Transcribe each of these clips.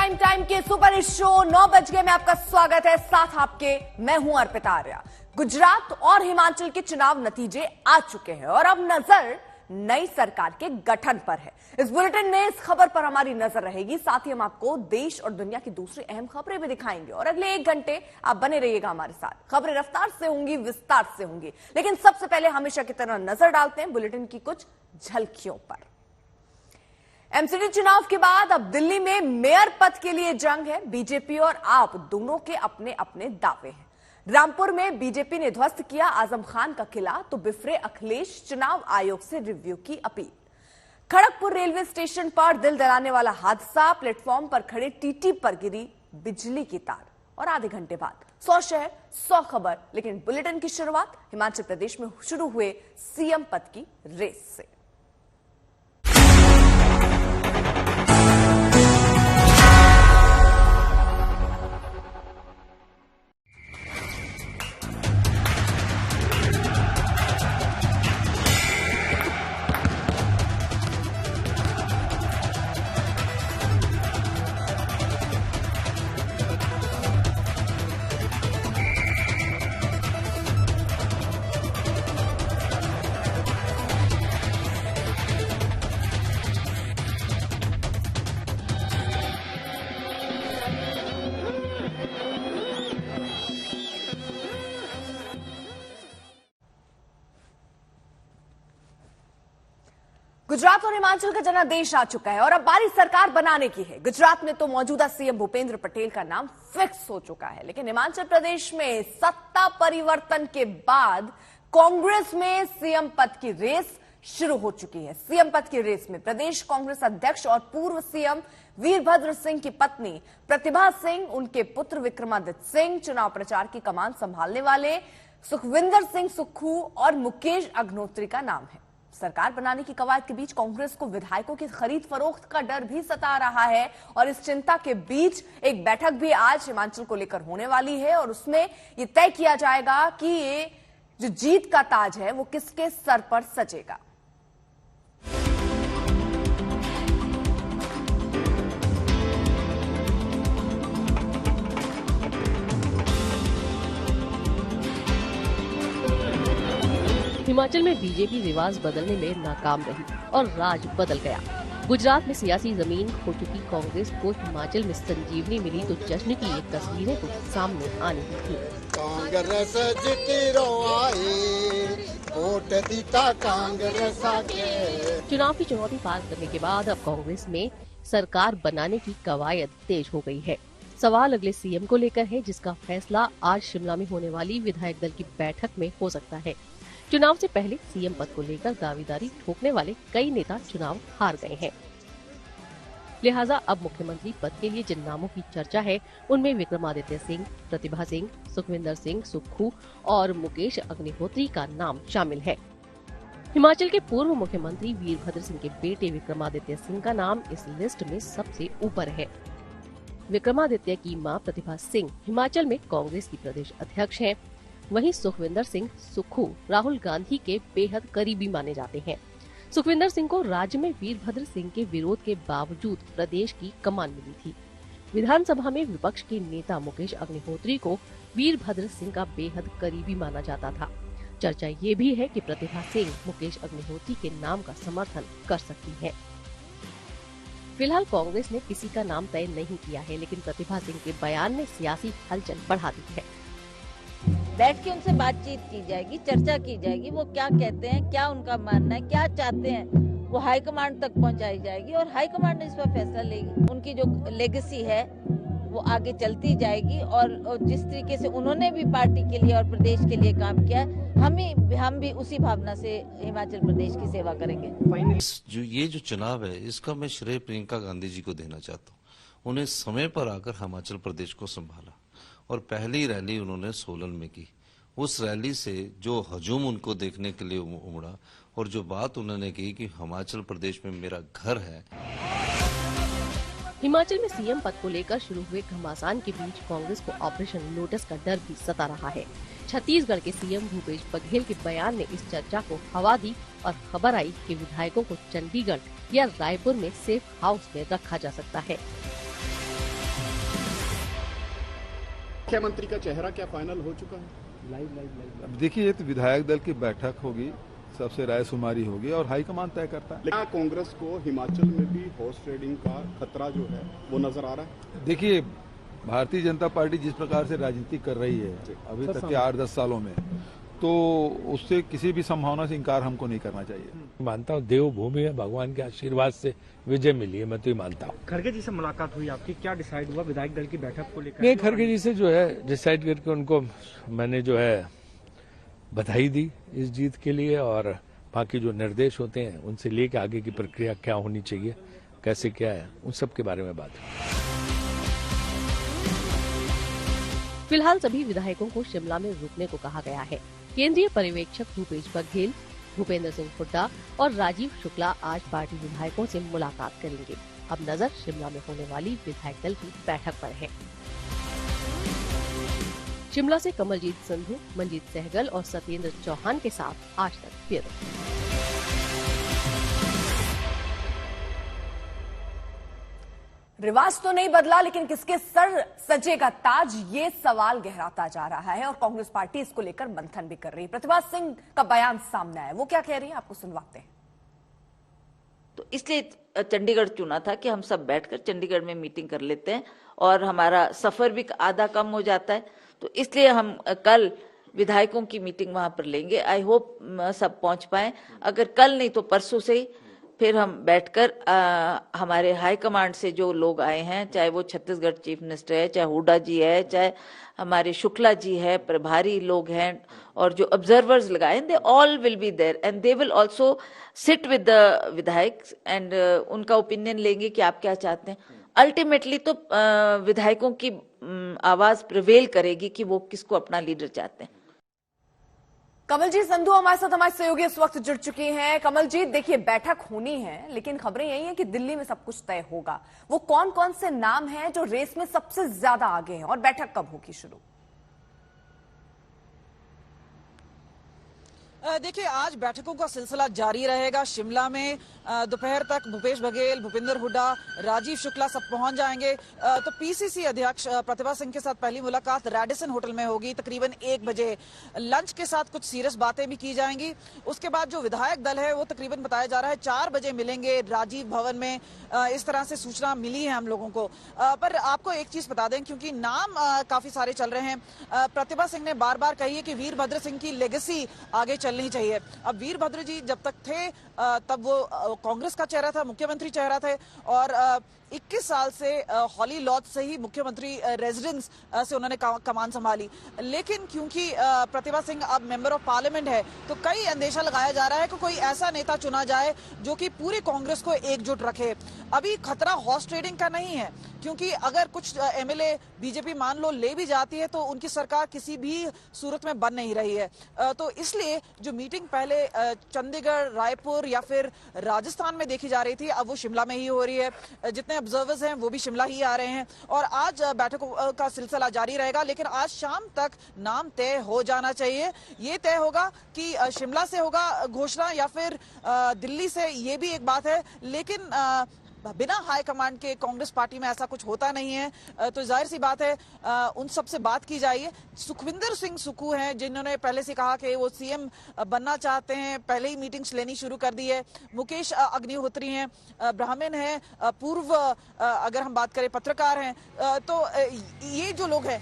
Prime time के super hit show 9 बज गए में आपका स्वागत है। साथ आपके मैं हूं अर्पिता आर्या। गुजरात और हिमाचल के चुनाव नतीजे आ चुके हैं और अब नजर नई सरकार के गठन पर है। इस बुलेटिन में इस खबर पर हमारी नजर रहेगी। साथ ही हम आपको देश और दुनिया की दूसरी अहम खबरें भी दिखाएंगे और अगले 1 घंटे आप बने रहिएगा हमारे साथ। खबरें रफ्तार से होंगी, विस्तार से होंगी, लेकिन सबसे पहले हमेशा की तरह नजर डालते हैं बुलेटिन की कुछ झलकियों पर। एमसीडी चुनाव के बाद अब दिल्ली में मेयर पद के लिए जंग है। बीजेपी और आप दोनों के अपने अपने दावे हैं। रामपुर में बीजेपी ने ध्वस्त किया आजम खान का किला, तो बिफरे अखिलेश, चुनाव आयोग से रिव्यू की अपील। खड़गपुर रेलवे स्टेशन पर दिल दहलाने वाला हादसा, प्लेटफॉर्म पर खड़े टीटी पर गिरी बिजली की तार और आधे घंटे बाद 100 शहर 100 खबर। लेकिन बुलेटिन की शुरुआत हिमाचल प्रदेश में शुरू हुए सीएम पद की रेस से। गुजरात और हिमाचल का जनादेश आ चुका है और अब बारी सरकार बनाने की है। गुजरात में तो मौजूदा सीएम भूपेंद्र पटेल का नाम फिक्स हो चुका है, लेकिन हिमाचल प्रदेश में सत्ता परिवर्तन के बाद कांग्रेस में सीएम पद की रेस शुरू हो चुकी है। सीएम पद की रेस में प्रदेश कांग्रेस अध्यक्ष और पूर्व सीएम वीरभद्र सिंह की पत्नी प्रतिभा सिंह, उनके पुत्र विक्रमादित्य सिंह, चुनाव प्रचार की कमान संभालने वाले सुखविंदर सिंह सुक्खू और मुकेश अग्निहोत्री का नाम है। सरकार बनाने की कवायद के बीच कांग्रेस को विधायकों की खरीद फरोख्त का डर भी सता रहा है और इस चिंता के बीच एक बैठक भी आज हिमाचल को लेकर होने वाली है और उसमें यह तय किया जाएगा कि ये जो जीत का ताज है वो किसके सर पर सजेगा। हिमाचल में बीजेपी रिवाज बदलने में नाकाम रही और राज बदल गया। गुजरात में सियासी जमीन खो चुकी कांग्रेस को हिमाचल में संजीवनी मिली तो जश्न की एक तस्वीरें तो सामने आने की थी। कांग्रेस चुनाव की चुनौती पार करने के बाद अब कांग्रेस में सरकार बनाने की कवायद तेज हो गई है। सवाल अगले सीएम को लेकर है, जिसका फैसला आज शिमला में होने वाली विधायक दल की बैठक में हो सकता है। चुनाव से पहले सीएम पद को लेकर दावेदारी ठोकने वाले कई नेता चुनाव हार गए हैं। लिहाजा अब मुख्यमंत्री पद के लिए जिन नामों की चर्चा है उनमें विक्रमादित्य सिंह, प्रतिभा सिंह, सुखविंदर सिंह सुक्खू और मुकेश अग्निहोत्री का नाम शामिल है। हिमाचल के पूर्व मुख्यमंत्री वीरभद्र सिंह के बेटे विक्रमादित्य सिंह का नाम इस लिस्ट में सबसे ऊपर है। विक्रमादित्य की मां प्रतिभा सिंह हिमाचल में कांग्रेस की प्रदेश अध्यक्ष हैं। वहीं सुखविंदर सिंह सुक्खू राहुल गांधी के बेहद करीबी माने जाते हैं। सुखविंदर सिंह को राज्य में वीरभद्र सिंह के विरोध के बावजूद प्रदेश की कमान मिली थी। विधानसभा में विपक्ष के नेता मुकेश अग्निहोत्री को वीरभद्र सिंह का बेहद करीबी माना जाता था। चर्चा ये भी है कि प्रतिभा सिंह मुकेश अग्निहोत्री के नाम का समर्थन कर सकती है। फिलहाल कांग्रेस ने किसी का नाम तय नहीं किया है, लेकिन प्रतिभा सिंह के बयान ने सियासी हलचल बढ़ा दी है। बैठ के उनसे बातचीत की जाएगी, चर्चा की जाएगी, वो क्या कहते हैं, क्या उनका मानना है, क्या चाहते हैं, वो हाईकमांड तक पहुंचाई जाएगी और हाईकमांड इस पर फैसला लेगी। उनकी जो लेगेसी है वो आगे चलती जाएगी और जिस तरीके से उन्होंने भी पार्टी के लिए और प्रदेश के लिए काम किया, हम भी उसी भावना से हिमाचल प्रदेश की सेवा करेंगे। ये जो चुनाव है इसका मैं श्रेय प्रियंका गांधी जी को देना चाहता हूँ। उन्हें समय पर आकर हिमाचल प्रदेश को संभाला और पहली रैली उन्होंने सोलन में की। उस रैली से जो हजूम उनको देखने के लिए उमड़ा और जो बात उन्होंने की कि हिमाचल प्रदेश में मेरा घर है। हिमाचल में सीएम पद को लेकर शुरू हुए घमासान के बीच कांग्रेस को ऑपरेशन लोटस का डर भी सता रहा है। छत्तीसगढ़ के सीएम भूपेश बघेल के बयान ने इस चर्चा को हवा दी और खबर आई कि विधायकों को चंडीगढ़ या रायपुर में सेफ हाउस में रखा जा सकता है। मुख्यमंत्री का चेहरा क्या फाइनल हो चुका है? अब देखिए, ये तो विधायक दल की बैठक होगी, सबसे राय शुमारी होगी और हाईकमान तय करता है। क्या कांग्रेस को हिमाचल में भी हॉर्स ट्रेडिंग का खतरा जो है वो नजर आ रहा है? देखिए, भारतीय जनता पार्टी जिस प्रकार से राजनीति कर रही है अभी तक के 8-10 सालों में, तो उससे किसी भी संभावना से इंकार हमको नहीं करना चाहिए। मानता हूँ देवभूमि है, भगवान के आशीर्वाद से विजय मिली है, मैं तो ये मानता हूँ। खड़गे जी से मुलाकात हुई आपकी, क्या डिसाइड हुआ विधायक दल की बैठक को लेकर? नहीं, खड़गे जी से जो है डिसाइड करके उनको मैंने जो है बधाई दी इस जीत के लिए, और बाकी जो निर्देश होते हैं उनसे लेके आगे की प्रक्रिया क्या होनी चाहिए, कैसे क्या है, उन सब के बारे में बात हुई। फिलहाल सभी विधायकों को शिमला में रुकने को कहा गया है। केंद्रीय पर्यवेक्षक भूपेश बघेल, भूपेंद्र सिंह हुड्डा और राजीव शुक्ला आज पार्टी विधायकों से मुलाकात करेंगे। अब नजर शिमला में होने वाली विधायक दल की बैठक पर है। शिमला से कमलजीत संधू, मंजीत सहगल और सत्येंद्र चौहान के साथ आज तक ब्यूरो। रिवाज तो नहीं बदला, लेकिन किसके सर सजेगा ताज, ये सवाल गहराता जा रहा है और कांग्रेस पार्टी इसको लेकर मंथन भी कर रही है। प्रतिभा सिंह का बयान सामने आया, वो क्या कह रही है आपको सुनवाते हैं। तो इसलिए चंडीगढ़ चुना था कि हम सब बैठकर चंडीगढ़ में मीटिंग कर लेते हैं और हमारा सफर भी आधा कम हो जाता है। तो इसलिए हम कल विधायकों की मीटिंग वहां पर लेंगे। आई होप सब पहुंच पाए, अगर कल नहीं तो परसों से ही फिर हम बैठकर हमारे हाई कमांड से जो लोग आए हैं, चाहे वो छत्तीसगढ़ चीफ मिनिस्टर है, चाहे हुड्डा जी है, चाहे हमारे शुक्ला जी है, प्रभारी लोग हैं और जो ऑब्जर्वर्स लगाए, they all will be there and they will also sit with the विधायक एंड उनका ओपिनियन लेंगे कि आप क्या चाहते हैं। अल्टीमेटली तो विधायकों की आवाज प्रिवेल करेगी कि वो किसको अपना लीडर चाहते हैं। कमलजीत संधू हमारे साथ, हमारे सहयोगी इस वक्त जुड़ चुकी हैं। कमलजीत, देखिए बैठक होनी है, लेकिन खबरें यही हैं कि दिल्ली में सब कुछ तय होगा। वो कौन कौन से नाम हैं जो रेस में सबसे ज्यादा आगे हैं और बैठक कब होगी शुरू? देखिए, आज बैठकों का सिलसिला जारी रहेगा। शिमला में दोपहर तक भूपेश बघेल, भूपेंद्र हुड्डा, राजीव शुक्ला सब पहुंच जाएंगे। तो पीसीसी अध्यक्ष प्रतिभा सिंह के साथ पहली मुलाकात रेडिसन होटल में होगी तकरीबन 1 बजे। लंच के साथ कुछ सीरियस बातें भी की जाएंगी। उसके बाद जो विधायक दल है वो तकरीबन बताया जा रहा है 4 बजे मिलेंगे राजीव भवन में। इस तरह से सूचना मिली है हम लोगों को। पर आपको एक चीज बता दें, क्योंकि नाम काफी सारे चल रहे हैं। प्रतिभा सिंह ने बार बार कही है कि वीरभद्र सिंह की लेगेसी आगे चलनी चाहिए। अब वीरभद्र जी जब तक थे तब वो कांग्रेस का चेहरा था, मुख्यमंत्री चेहरा थे और 21 साल से हॉली लॉज से ही मुख्यमंत्री रेजिडेंस से उन्होंने कमान संभाली। लेकिन क्योंकि प्रतिभा सिंह अब मेंबर ऑफ पार्लियामेंट है, तो कई अंदेशा लगाया जा रहा है कि कोई ऐसा नेता चुना जाए जो कि पूरी कांग्रेस को एकजुट रखे। अभी खतरा हॉर्स ट्रेडिंग का नहीं है, क्योंकि अगर कुछ एमएलए बीजेपी मान लो ले भी जाती है तो उनकी सरकार किसी भी सूरत में बन नहीं रही है। तो इसलिए जो मीटिंग पहले चंडीगढ़, रायपुर या फिर राजस्थान में देखी जा रही थी, अब वो शिमला में ही हो रही है। जितने ऑब्जर्वर्स हैं वो भी शिमला ही आ रहे हैं और आज बैठकों का सिलसिला जारी रहेगा। लेकिन आज शाम तक नाम तय हो जाना चाहिए। ये तय होगा कि शिमला से होगा घोषणा या फिर दिल्ली से, ये भी एक बात है। लेकिन बिना हाई कमांड के कांग्रेस पार्टी में ऐसा कुछ होता नहीं है। तो जाहिर सी बात है उन सब से बात की जाएगी। सुखविंदर सिंह सुक्खू हैं जिन्होंने पहले से कहा कि वो सीएम बनना चाहते हैं, पहले ही मीटिंग्स लेनी शुरू कर दी है। मुकेश अग्निहोत्री हैं, ब्राह्मण हैं, पूर्व अगर हम बात करें पत्रकार हैं। तो ये जो लोग हैं,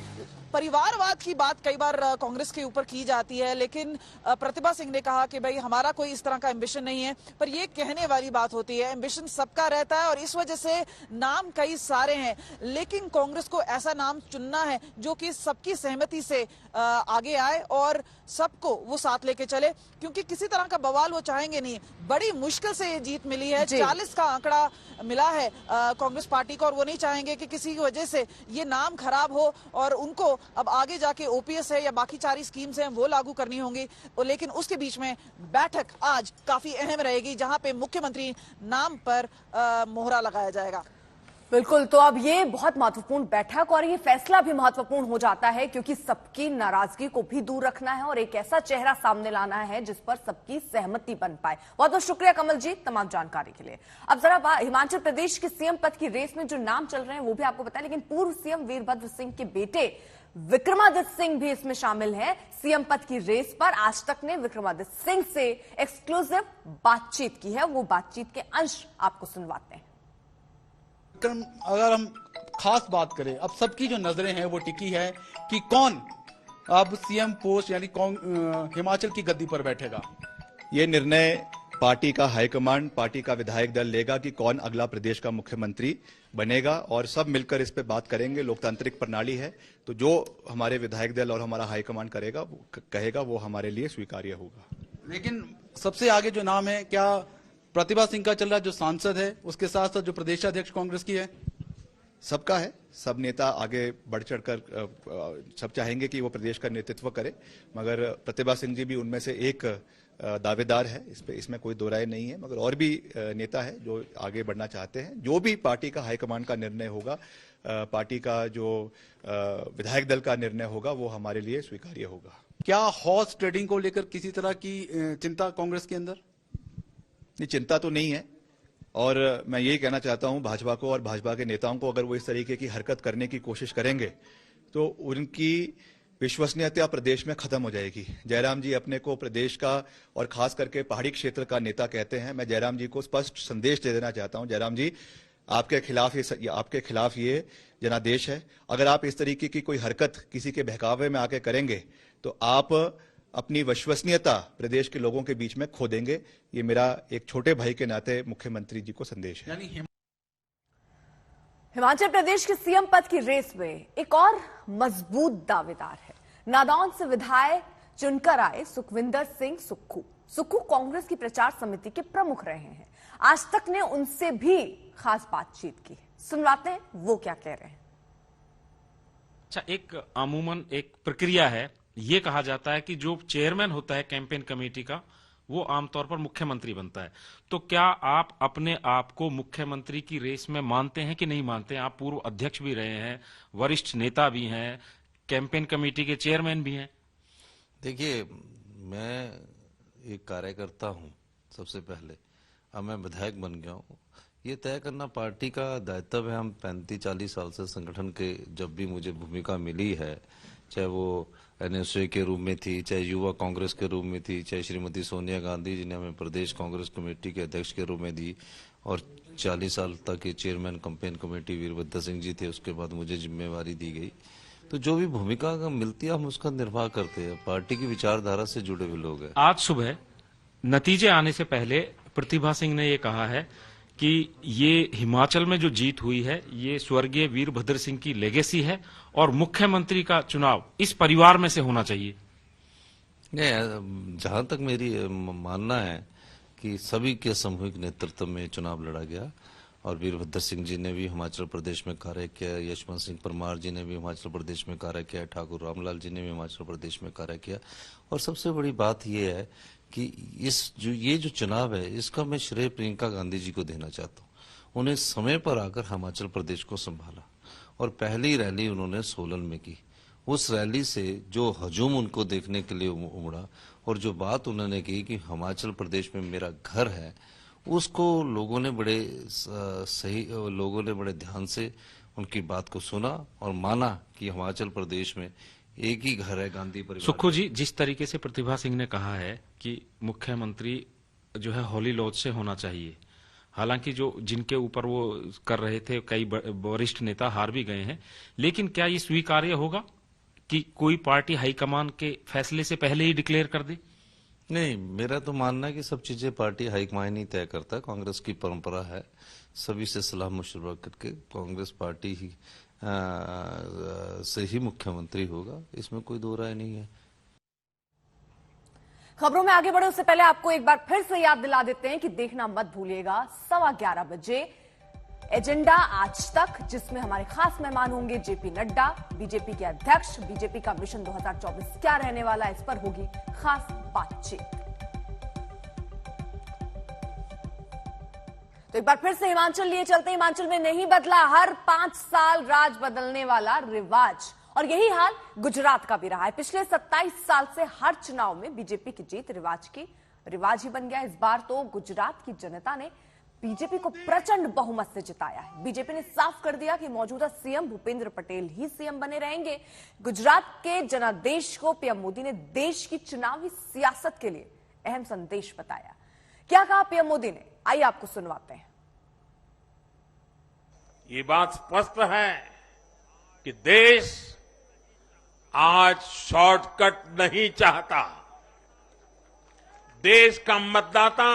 परिवारवाद की बात कई बार कांग्रेस के ऊपर की जाती है, लेकिन प्रतिभा सिंह ने कहा कि भाई हमारा कोई इस तरह का एम्बिशन नहीं है। पर ये कहने वाली बात होती है, एम्बिशन सबका रहता है और इस वजह से नाम कई सारे हैं। लेकिन कांग्रेस को ऐसा नाम चुनना है जो कि सबकी सहमति से आगे आए और सबको वो साथ लेके चले, क्योंकि किसी तरह का बवाल वो चाहेंगे नहीं। बड़ी मुश्किल से ये जीत मिली है, 40 का आंकड़ा मिला है कांग्रेस पार्टी को और वो नहीं चाहेंगे कि किसी की वजह से ये नाम खराब हो और उनको अब आगे जाके ओपीएस है या बाकी 4 स्कीम्स हैं वो लागू करनी होंगी। लेकिन उसके बीच में बैठक आज काफी अहम रहेगी, जहां पे मुख्यमंत्री नाम पर मोहरा लगाया जाएगा। बिल्कुल, तो अब ये बहुत महत्वपूर्ण बैठक और ये फैसला भी महत्वपूर्ण हो जाता है क्योंकि सबकी नाराजगी को भी दूर रखना है और एक ऐसा चेहरा सामने लाना है जिस पर सबकी सहमति बन पाए। बहुत बहुत शुक्रिया कमल जी तमाम जानकारी के लिए। अब जरा हिमाचल प्रदेश के सीएम पद की रेस में जो नाम चल रहे हैं वो भी आपको बताएं, लेकिन पूर्व सीएम वीरभद्र सिंह के बेटे विक्रमादित्य सिंह भी इसमें शामिल है सीएम पद की रेस पर। आज तक ने विक्रमादित्य सिंह से एक्सक्लूसिव बातचीत की है, वो बातचीत के अंश आपको सुनवाते हैं। अगर हम खास बात करें, अब सबकी जो नजरें हैं वो टिकी है कि कौन अब सीएम पोस्ट यानी कौन हिमाचल की गद्दी पर बैठेगा। ये निर्णय पार्टी का हाईकमांड, पार्टी का विधायक दल लेगा कि कौन अगला प्रदेश का मुख्यमंत्री बनेगा और सब मिलकर इस पे बात करेंगे। लोकतांत्रिक प्रणाली है, तो जो हमारे विधायक दल और हमारा हाईकमांड कहेगा वो हमारे लिए स्वीकार्य होगा। लेकिन सबसे आगे जो नाम है, क्या प्रतिभा सिंह का चल रहा है जो सांसद है, उसके साथ साथ जो प्रदेशाध्यक्ष कांग्रेस की है? सबका है, सब नेता आगे बढ़ चढ़कर सब चाहेंगे कि वो प्रदेश का नेतृत्व करे, मगर प्रतिभा सिंह जी भी उनमें से एक दावेदार है, इसमें कोई दो राय नहीं है। मगर और भी नेता है जो आगे बढ़ना चाहते हैं। जो भी पार्टी का हाईकमांड का निर्णय होगा, पार्टी का जो विधायक दल का निर्णय होगा, वो हमारे लिए स्वीकार्य होगा। क्या हॉर्स ट्रेडिंग को लेकर किसी तरह की चिंता कांग्रेस के अंदर? नहीं, चिंता तो नहीं है और मैं यही कहना चाहता हूं भाजपा को और भाजपा के नेताओं को, अगर वो इस तरीके की हरकत करने की कोशिश करेंगे तो उनकी विश्वसनीयता प्रदेश में खत्म हो जाएगी। जयराम जी अपने को प्रदेश का और खास करके पहाड़ी क्षेत्र का नेता कहते हैं। मैं जयराम जी को स्पष्ट संदेश दे देना चाहता हूं, जयराम जी आपके खिलाफ ये जनादेश है। अगर आप इस तरीके की कोई हरकत किसी के बहकावे में आके करेंगे तो आप अपनी विश्वसनीयता प्रदेश के लोगों के बीच में खो देंगे। ये मेरा एक छोटे भाई के नाते मुख्यमंत्री जी को संदेश है। हिमाचल प्रदेश के सीएम पद की रेस में एक और मजबूत दावेदार है। नादौन से विधायक चुनकर आए सुखविंदर सिंह सुक्खू कांग्रेस की प्रचार समिति के प्रमुख रहे हैं। आज तक ने उनसे भी खास बातचीत की, सुनवाते हैं वो क्या कह रहे हैं। अच्छा, एक अमूमन एक प्रक्रिया है, ये कहा जाता है कि जो चेयरमैन होता है कैंपेन कमेटी का, वो आमतौर पर मुख्यमंत्री बनता है। तो क्या आप अपने आप को मुख्यमंत्री की रेस में मानते हैं कि नहीं मानते हैं? आप पूर्व अध्यक्ष भी रहे हैं, वरिष्ठ नेता भी हैं, कैंपेन कमेटी के चेयरमैन भी हैं। देखिए, मैं एक कार्यकर्ता हूं सबसे पहले, अब मैं विधायक बन गया हूं। ये तय करना पार्टी का दायित्व है। हम 35-40 साल से संगठन के जब भी मुझे भूमिका मिली है, चाहे वो एनएसए के रूप में थी, चाहे युवा कांग्रेस के रूप में थी, चाहे श्रीमती सोनिया गांधी जी ने हमें प्रदेश कांग्रेस कमेटी के अध्यक्ष के रूप में दी और 40 साल तक ये chairman campaign committee Virbhadra Singh ji थे, उसके बाद मुझे जिम्मेवारी दी गई। तो जो भी भूमिका मिलती है हम उसका निर्वाह करते हैं। पार्टी की विचारधारा से जुड़े हुए लोग हैं। आज सुबह नतीजे आने से पहले प्रतिभा सिंह ने ये कहा है कि ये हिमाचल में जो जीत हुई है ये स्वर्गीय वीरभद्र सिंह की लेगेसी है और मुख्यमंत्री का चुनाव इस परिवार में से होना चाहिए। नहीं, जहां तक मेरी मानना है कि सभी के सामूहिक नेतृत्व में चुनाव लड़ा गया और वीरभद्र सिंह जी ने भी हिमाचल प्रदेश में कार्य किया, यशवंत सिंह परमार जी ने भी हिमाचल प्रदेश में कार्य किया, ठाकुर रामलाल जी ने भी हिमाचल प्रदेश में कार्य किया। और सबसे बड़ी बात यह है कि ये जो चुनाव है इसका मैं श्रेय प्रियंका गांधी जी को देना चाहता हूँ। उन्हें समय पर आकर हिमाचल प्रदेश को संभाला और पहली रैली उन्होंने सोलन में की। उस रैली से जो हजूम उनको देखने के लिए उमड़ा और जो बात उन्होंने की कि हिमाचल प्रदेश में मेरा घर है, उसको लोगों ने बड़े ध्यान से उनकी बात को सुना और माना कि हिमाचल प्रदेश में एक ही घर है गांधी परिवार। सुक्खू जी, जिस तरीके से प्रतिभा सिंह ने कहा है कि मुख्यमंत्री जो है होली लॉज से होना चाहिए, हालांकि जो जिनके ऊपर वो कर रहे थे कई वरिष्ठ नेता हार भी गए हैं, लेकिन क्या ये स्वीकार्य होगा कि कोई पार्टी हाईकमान के फैसले से पहले ही डिक्लेयर कर दे? नहीं, मेरा तो मानना है कि सब चीजें पार्टी हाईकमान ही तय करता है। कांग्रेस की परंपरा है सभी से सलाह मशवरा करके कांग्रेस पार्टी ही से ही मुख्यमंत्री होगा, इसमें कोई दो राय नहीं है। खबरों में आगे बढ़े उससे पहले आपको एक बार फिर से याद दिला देते हैं कि देखना मत भूलिएगा 11:15 बजे एजेंडा आज तक, जिसमें हमारे खास मेहमान होंगे जेपी नड्डा, बीजेपी के अध्यक्ष। बीजेपी का मिशन 2024 क्या रहने वाला है, इस पर होगी खास बातचीत। तो एक बार फिर से हिमाचल लिए चलते। हिमाचल में नहीं बदला हर 5 साल राज बदलने वाला रिवाज, और यही हाल गुजरात का भी रहा है। पिछले 27 साल से हर चुनाव में बीजेपी की जीत रिवाज ही बन गया। इस बार तो गुजरात की जनता ने बीजेपी को प्रचंड बहुमत से जिताया है। बीजेपी ने साफ कर दिया कि मौजूदा सीएम भूपेंद्र पटेल ही सीएम बने रहेंगे। गुजरात के जनादेश को पीएम मोदी ने देश की चुनावी सियासत के लिए अहम संदेश बताया। क्या कहा पीएम मोदी ने, आइए आपको सुनवाते हैं। ये बात स्पष्ट है कि देश आज शॉर्टकट नहीं चाहता। देश का मतदाता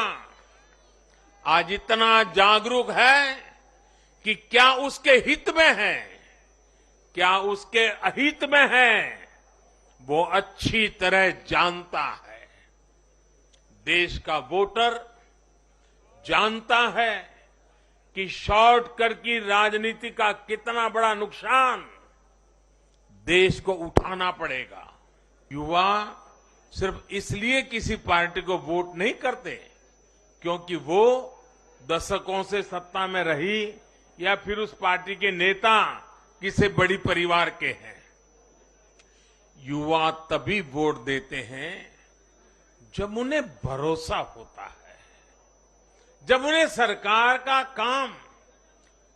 आज इतना जागरूक है कि क्या उसके हित में है, क्या उसके अहित में है, वो अच्छी तरह जानता है। देश का वोटर जानता है कि शॉर्टकट की राजनीति का कितना बड़ा नुकसान देश को उठाना पड़ेगा। युवा सिर्फ इसलिए किसी पार्टी को वोट नहीं करते क्योंकि वो दशकों से सत्ता में रही या फिर उस पार्टी के नेता किसी बड़ी परिवार के हैं। युवा तभी वोट देते हैं जब उन्हें भरोसा होता है, जब उन्हें सरकार का काम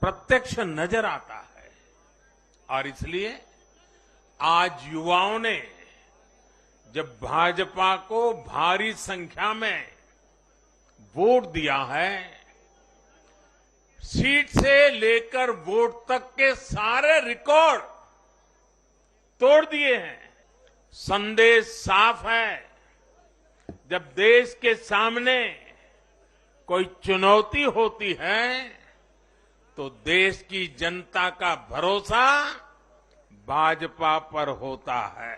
प्रत्यक्ष नजर आता है। और इसलिए आज युवाओं ने जब भाजपा को भारी संख्या में वोट दिया है, सीट से लेकर वोट तक के सारे रिकॉर्ड तोड़ दिए हैं। संदेश साफ है, जब देश के सामने कोई चुनौती होती है तो देश की जनता का भरोसा भाजपा पर होता है।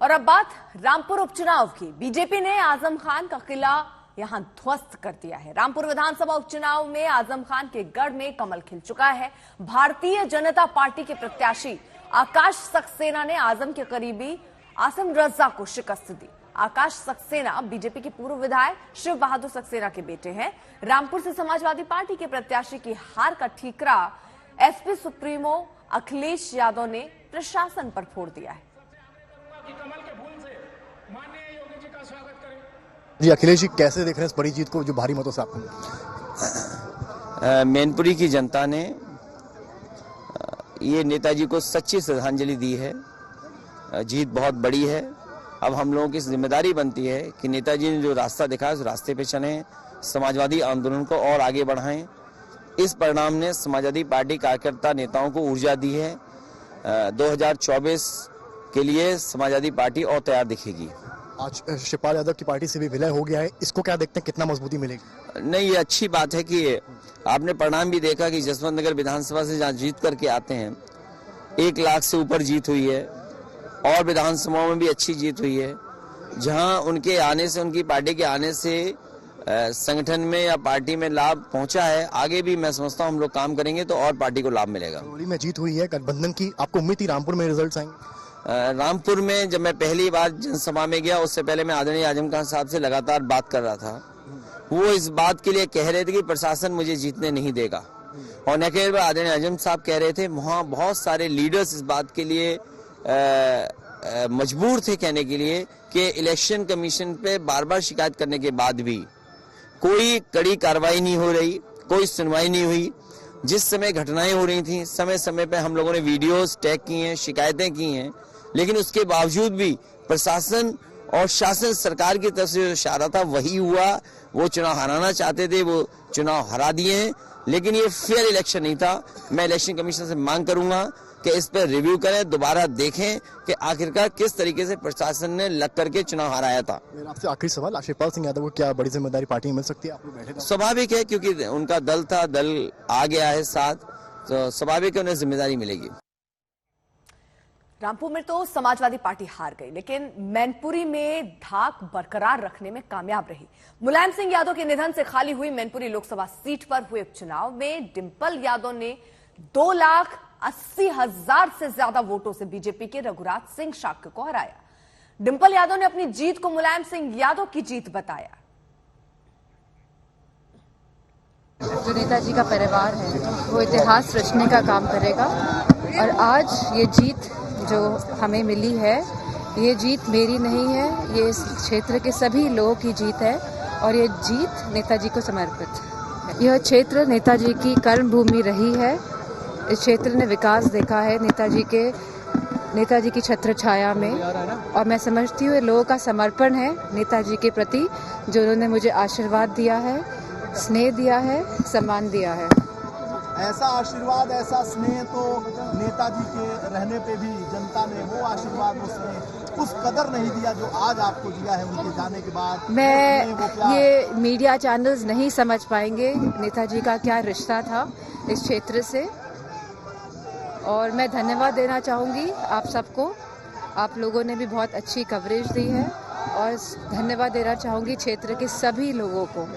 और अब बात रामपुर उपचुनाव की। बीजेपी ने आजम खान का किला यहां ध्वस्त कर दिया है। रामपुर विधानसभा उपचुनाव में आजम खान के गढ़ में कमल खिल चुका है। भारतीय जनता पार्टी के प्रत्याशी आकाश सक्सेना ने आजम के करीबी आसिम रजा को शिकस्त दी। आकाश सक्सेना बीजेपी के पूर्व विधायक शिव बहादुर सक्सेना के बेटे हैं। रामपुर से समाजवादी पार्टी के प्रत्याशी की हार का ठीकरा एसपी सुप्रीमो अखिलेश यादव ने प्रशासन पर फोड़ दिया है। जी अखिलेश जी, कैसे देख रहे हैं इस बड़ी जीत को जो भारी मतों से आपको मिली? मैनपुरी की जनता ने ये नेताजी को सच्ची श्रद्धांजलि दी है। जीत बहुत बड़ी है। अब हम लोगों की जिम्मेदारी बनती है कि नेताजी ने जो रास्ता दिखाया उस रास्ते पे चलें, समाजवादी आंदोलन को और आगे बढ़ाएं। इस परिणाम ने समाजवादी पार्टी कार्यकर्ता नेताओं को ऊर्जा दी है। 2024 के लिए समाजवादी पार्टी और तैयार दिखेगी। आज शिवपाल यादव की पार्टी से भी विलय हो गया है, इसको क्या देखते हैं, कितना मजबूती मिलेगी? नहीं, ये अच्छी बात है कि आपने परिणाम भी देखा कि जसवंत नगर विधानसभा से जहाँ जीत करके आते हैं 1 लाख से ऊपर जीत हुई है और विधानसभाओं में भी अच्छी जीत हुई है। जहाँ उनके आने से, उनकी पार्टी के आने से संगठन में या पार्टी में लाभ पहुंचा है, आगे भी मैं समझता हूँ हम लोग काम करेंगे तो और पार्टी को लाभ मिलेगा। करौली में जीत हुई है गठबंधन की, आपको उम्मीद थी रामपुर में रिजल्ट आएंगे? रामपुर में जब मैं पहली बार जनसभा में गया उससे पहले मैं आदरणीय आजम खान साहब से लगातार बात कर रहा था। वो इस बात के लिए कह रहे थे कि प्रशासन मुझे जीतने नहीं देगा, और न केवल आदरणीय आजम साहब कह रहे थे, वहाँ बहुत सारे लीडर्स इस बात के लिए मजबूर थे कहने के लिए कि इलेक्शन कमीशन पे बार बार शिकायत करने के बाद भी कोई कड़ी कार्रवाई नहीं हो रही, कोई सुनवाई नहीं हुई। जिस समय घटनाएं हो रही थी समय समय पे हम लोगों ने वीडियोस टैग की हैं, शिकायतें की हैं, लेकिन उसके बावजूद भी प्रशासन और शासन सरकार की तरफ से जो इशारा था वही हुआ। वो चुनाव हराना चाहते थे, वो चुनाव हरा दिए हैं, लेकिन ये फेयर इलेक्शन नहीं था। मैं इलेक्शन कमीशन से मांग करूंगा कि इस पर रिव्यू करें, दोबारा देखें कि आखिरकार किस तरीके से प्रशासन ने लग करके चुनाव हराया था। मेरा आपसे आखिरी सवाल, शिवपाल सिंह यादव को क्या बड़ी जिम्मेदारी पार्टी में मिल सकती है? आप लोग बैठे थे। स्वाभाविक है, क्योंकि उनका दल था, दल आ गया है साथ, तो स्वाभाविक है उन्हें जिम्मेदारी मिलेगी। रामपुर में तो समाजवादी पार्टी हार गई, लेकिन मैनपुरी में धाक बरकरार रखने में कामयाब रही। मुलायम सिंह यादव के निधन से खाली हुई मैनपुरी लोकसभा सीट पर हुए उपचुनाव में डिंपल यादव ने 2,80,000 से ज्यादा वोटों से बीजेपी के रघुराज सिंह शाक्य को हराया। डिंपल यादव ने अपनी जीत को मुलायम सिंह यादव की जीत बताया। जो नेताजी का परिवार है वो इतिहास रचने का काम करेगा और आज ये जीत जो हमें मिली है, ये जीत मेरी नहीं है, ये इस क्षेत्र के सभी लोगों की जीत है और ये जीत नेताजी को समर्पित है। यह क्षेत्र नेताजी की कर्मभूमि रही है। इस क्षेत्र ने विकास देखा है नेताजी की छत्र छाया में, और मैं समझती हूँ लोगों का समर्पण है नेताजी के प्रति, जो उन्होंने मुझे आशीर्वाद दिया है, स्नेह दिया है, सम्मान दिया है। ऐसा आशीर्वाद, ऐसा स्नेह तो नेताजी के रहने पे भी जनता ने वो आशीर्वाद उसमें उस कदर नहीं दिया जो आज आपको दिया है उनके जाने के बाद। ये मीडिया चैनल्स नहीं समझ पाएंगे नेताजी का क्या रिश्ता था इस क्षेत्र से, और मैं धन्यवाद देना चाहूँगी आप सबको। आप लोगों ने भी बहुत अच्छी कवरेज दी है और धन्यवाद देना चाहूँगी क्षेत्र के सभी लोगों को।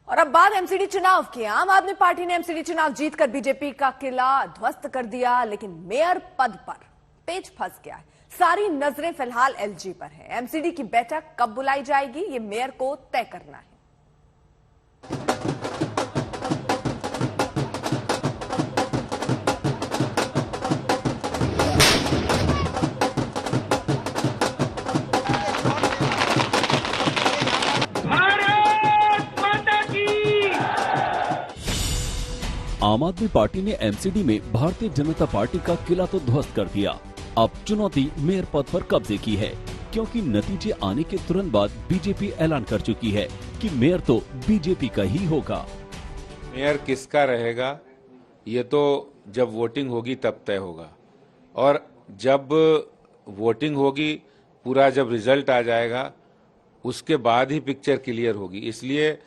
और अब बात एमसीडी चुनाव की। आम आदमी पार्टी ने एमसीडी चुनाव जीतकर बीजेपी का किला ध्वस्त कर दिया, लेकिन मेयर पद पर पेच फंस गया है। सारी नजरें फिलहाल एलजी पर है। एमसीडी की बैठक कब बुलाई जाएगी, ये मेयर को तय करना है। आम आदमी पार्टी ने एमसीडी में भारतीय जनता पार्टी का किला तो ध्वस्त कर दिया। अब चुनौती मेयर पद पर कब्जे की है, क्योंकि नतीजे आने के तुरंत बाद बीजेपी ऐलान कर चुकी है कि मेयर तो बीजेपी का ही होगा। मेयर किसका रहेगा ये तो जब वोटिंग होगी तब तय होगा, और जब वोटिंग होगी, पूरा जब रिजल्ट आ जाएगा उसके बाद ही पिक्चर क्लियर होगी। इसलिए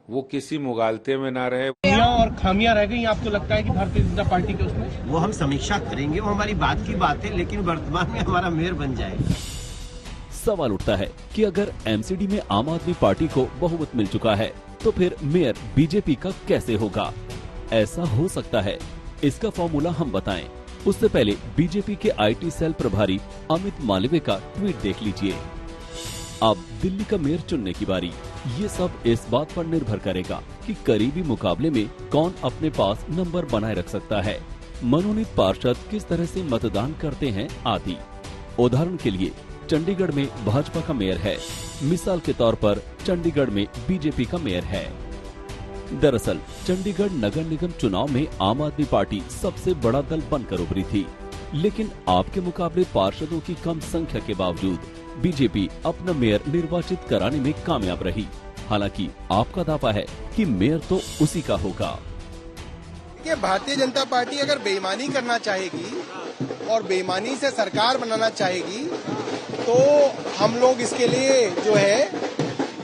वो किसी मुगालते में ना रहे। और खामियां रह गई आपको लगता है कि भारतीय जनता पार्टी के उसमें? वो हम समीक्षा करेंगे, वो हमारी बात की बात है, लेकिन वर्तमान में हमारा मेयर बन जाएगा। सवाल उठता है कि अगर एमसीडी में आम आदमी पार्टी को बहुमत मिल चुका है तो फिर मेयर बीजेपी का कैसे होगा? ऐसा हो सकता है, इसका फॉर्मूला हम बताएं। उससे पहले बीजेपी के आईटी सेल प्रभारी अमित मालवीय का ट्वीट देख लीजिए। अब दिल्ली का मेयर चुनने की बारी। ये सब इस बात पर निर्भर करेगा कि करीबी मुकाबले में कौन अपने पास नंबर बनाए रख सकता है, मनोनीत पार्षद किस तरह से मतदान करते हैं आदि। उदाहरण के लिए चंडीगढ़ में भाजपा का मेयर है, मिसाल के तौर पर चंडीगढ़ में बीजेपी का मेयर है। दरअसल चंडीगढ़ नगर निगम चुनाव में आम आदमी पार्टी सबसे बड़ा दल बनकर उभरी थी, लेकिन आपके मुकाबले पार्षदों की कम संख्या के बावजूद बीजेपी अपना मेयर निर्वाचित कराने में कामयाब रही। हालांकि आपका दावा है कि मेयर तो उसी का होगा। देखिए, भारतीय जनता पार्टी अगर बेईमानी करना चाहेगी और बेईमानी से सरकार बनाना चाहेगी तो हम लोग इसके लिए जो है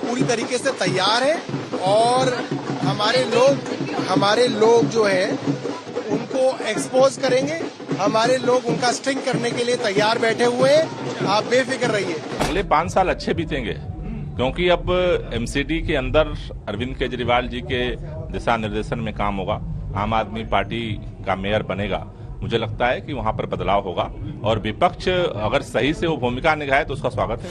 पूरी तरीके से तैयार है, और हमारे लोग जो है उनको एक्सपोज करेंगे। हमारे लोग उनका स्ट्रिंग करने के लिए तैयार बैठे हुए हैं, आप बेफिक्र रहिए। अगले 5 साल अच्छे बीतेंगे, क्योंकि अब एमसीडी के अंदर अरविंद केजरीवाल जी के दिशा निर्देशन में काम होगा। आम आदमी पार्टी का मेयर बनेगा। मुझे लगता है कि वहां पर बदलाव होगा, और विपक्ष अगर सही से वो भूमिका निभाए तो उसका स्वागत है।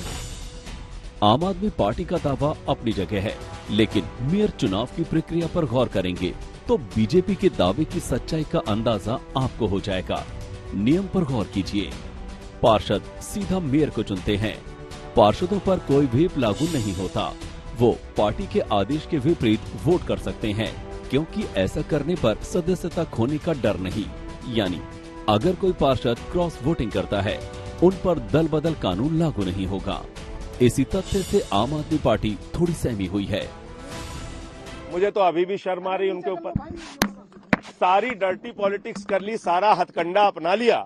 आम आदमी पार्टी का दावा अपनी जगह है, लेकिन मेयर चुनाव की प्रक्रिया पर गौर करेंगे तो बीजेपी के दावे की सच्चाई का अंदाजा आपको हो जाएगा। नियम पर गौर कीजिए। पार्षद सीधा मेयर को चुनते हैं। पार्षदों पर कोई व्हिप लागू नहीं होता। वो पार्टी के आदेश के विपरीत वोट कर सकते हैं, क्योंकि ऐसा करने पर सदस्यता खोने का डर नहीं। यानी अगर कोई पार्षद क्रॉस वोटिंग करता है, उन पर दल बदल कानून लागू नहीं होगा। इसी तथ्य से आम आदमी पार्टी थोड़ी सहमी हुई है। मुझे तो अभी भी शर्म आ रही उनके ऊपर। सारी डर्टी पॉलिटिक्स कर ली, सारा हथकंडा अपना लिया,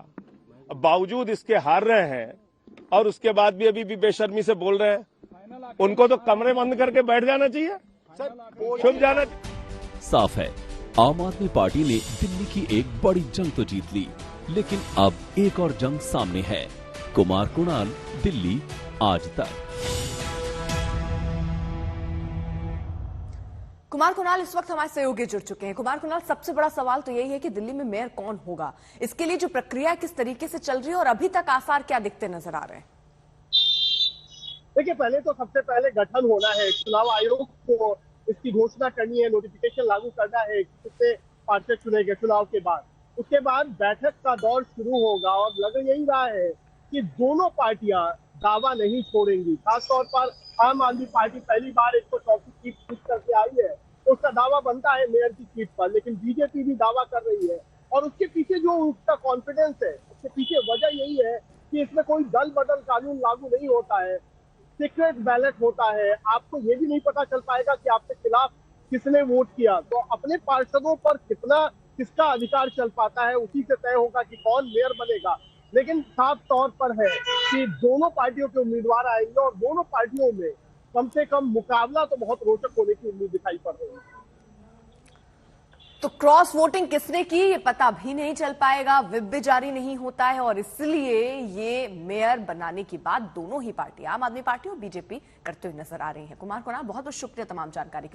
बावजूद इसके हार रहे हैं, और उसके बाद भी अभी भी बेशर्मी से बोल रहे हैं। उनको तो कमरे बंद करके बैठ जाना चाहिए, छुप जाना। साफ है, आम आदमी पार्टी ने दिल्ली की एक बड़ी जंग तो जीत ली, लेकिन अब एक और जंग सामने है। कुमार कुणाल, दिल्ली, आज तक। कुमार कुणाल इस वक्त हमारे सहयोगी जुड़ चुके हैं। कुमार कुणाल, सबसे बड़ा सवाल तो यही है कि दिल्ली में मेयर कौन होगा, इसके लिए जो प्रक्रिया किस तरीके से चल रही है और अभी तक आसार क्या दिखते नजर आ रहे हैं? देखिए, पहले तो सबसे पहले गठन होना है। चुनाव आयोग को इसकी घोषणा करनी है, नोटिफिकेशन लागू करना है, कितने पार्षद चुने गए चुनाव के बाद। उसके बाद बैठक का दौर शुरू होगा और लग यही रहा है कि दोनों पार्टियां दावा नहीं छोड़ेंगी। खासतौर पर आम आदमी पार्टी पहली बार 134 सीट जीत करके आई है, तो उसका दावा बनता है मेयर की सीट पर, लेकिन बीजेपी भी दावा कर रही है और उसके पीछे जो उसका कॉन्फिडेंस है, उसके पीछे वजह यही है कि इसमें कोई दल बदल कानून लागू नहीं होता है, सीक्रेट बैलेट होता है। आपको ये भी नहीं पता चल पाएगा कि आपके खिलाफ किसने वोट किया, तो अपने पार्षदों पर किसका अधिकार चल पाता है, उसी से तय होगा कि कौन मेयर बनेगा। लेकिन साफ तौर पर है कि दोनों पार्टियों के उम्मीदवार आएंगे और दोनों पार्टियों में कम से कम मुकाबला तो बहुत रोचक होने की उम्मीद दिखाई पड़ रही है। तो क्रॉस वोटिंग किसने की ये पता भी नहीं चल पाएगा, व्हिप भी जारी नहीं होता है और इसलिए ये मेयर बनाने की बात दोनों ही पार्टी, आम आदमी पार्टी और बीजेपी, करते हुए नजर आ रही है। कुमार कोना, बहुत बहुत शुक्रिया तमाम जानकारी के लिए।